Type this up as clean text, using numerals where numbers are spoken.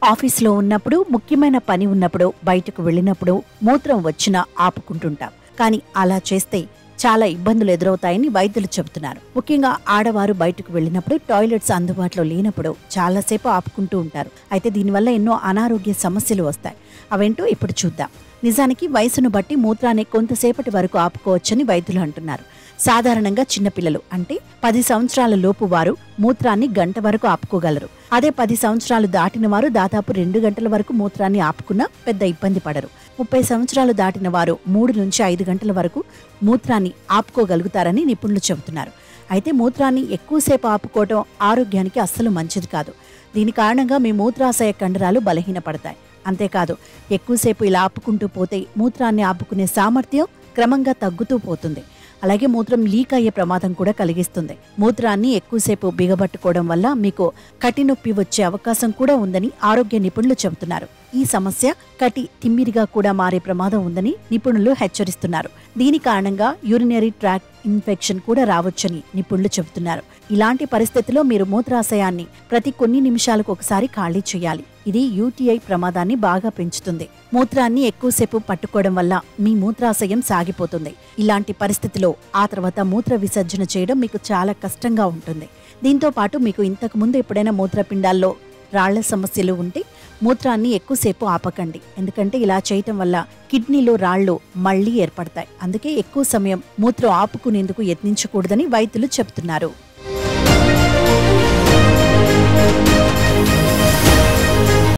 ఆఫీసులో ఉన్నప్పుడు, ముఖ్యమైన పని ఉన్నప్పుడు, బయటకు వెళ్ళినప్పుడు మూత్రం వచ్చినా ఆపుకుంటుంటాం. కానీ అలా చేస్తే చాలా ఇబ్బందులు ఎదురవుతాయని వైద్యులు చెబుతున్నారు. ముఖ్యంగా ఆడవారు బయటకు వెళ్ళినప్పుడు, టాయిలెట్స్ అందుబాటులో లేనప్పుడు చాలాసేపు ఆపుకుంటూ ఉంటారు. అయితే దీనివల్ల ఎన్నో అనారోగ్య సమస్యలు వస్తాయి. అవేంటో ఇప్పుడు చూద్దాం. నిజానికి వయసును బట్టి మూత్రాన్ని కొంతసేపటి వరకు ఆపుకోవచ్చని వైద్యులు అంటున్నారు. సాధారణంగా చిన్నపిల్లలు అంటే 10 సంవత్సరాల లోపు వారు మూత్రాన్ని గంట వరకు ఆపుకోగలరు. అదే 10 సంవత్సరాలు దాటిన వారు దాదాపు 2 గంటల వరకు మూత్రాన్ని ఆపుకున్నా పెద్ద ఇబ్బంది పడరు. 30 సంవత్సరాలు దాటిన వారు 3 నుంచి 5 గంటల వరకు మూత్రాన్ని ఆపుకోగలుగుతారని నిపుణులు చెబుతున్నారు. అయితే మూత్రాన్ని ఎక్కువసేపు ఆపుకోవడం ఆరోగ్యానికి అస్సలు మంచిది కాదు. దీని కారణంగా మీ మూత్రాశయ కండరాలు బలహీనపడతాయి. అంతేకాదు, ఎక్కువసేపు ఇలా ఆపుకుంటూ పోతే మూత్రాన్ని ఆపుకునే సామర్థ్యం క్రమంగా తగ్గుతూ పోతుంది. అలాగే మూత్రం లీక్ అయ్యే ప్రమాదం కూడా కలిగిస్తుంది. మూత్రాన్ని ఎక్కువసేపు బిగబట్టుకోవడం వల్ల మీకు కటి నొప్పి వచ్చే అవకాశం కూడా ఉందని ఆరోగ్య నిపుణులు చెబుతున్నారు. ఈ సమస్య కటి తిమ్మిరిగా కూడా మారే ప్రమాదం ఉందని నిపుణులు హెచ్చరిస్తున్నారు. దీని కారణంగా యూరినరీ ట్రాక్ట్ ఇన్ఫెక్షన్ కూడా రావచ్చని నిపుణులు చెబుతున్నారు. ఇలాంటి పరిస్థితిలో మీరు మూత్రాశయాన్ని ప్రతి కొన్ని నిమిషాలకు ఒకసారి ఖాళీ చేయాలి. ఇది యూటీఐ ప్రమాదాన్ని బాగా పెంచుతుంది. మూత్రాన్ని ఎక్కువసేపు పట్టుకోవడం వల్ల మీ మూత్రాశయం సాగిపోతుంది. ఇలాంటి పరిస్థితిలో ఆ తర్వాత మూత్ర విసర్జన చేయడం మీకు చాలా కష్టంగా ఉంటుంది. దీంతో పాటు మీకు ఇంతకు ముందు ఎప్పుడైనా మూత్రపిండాల్లో రాళ్ల సమస్యలు ఉంటే మూత్రాన్ని ఎక్కువసేపు ఆపకండి. ఎందుకంటే ఇలా చేయటం వల్ల కిడ్నీలో రాళ్లు మళ్లీ ఏర్పడతాయి. అందుకే ఎక్కువ సమయం మూత్రం ఆపుకునేందుకు యత్నించకూడదని వైద్యులు చెబుతున్నారు.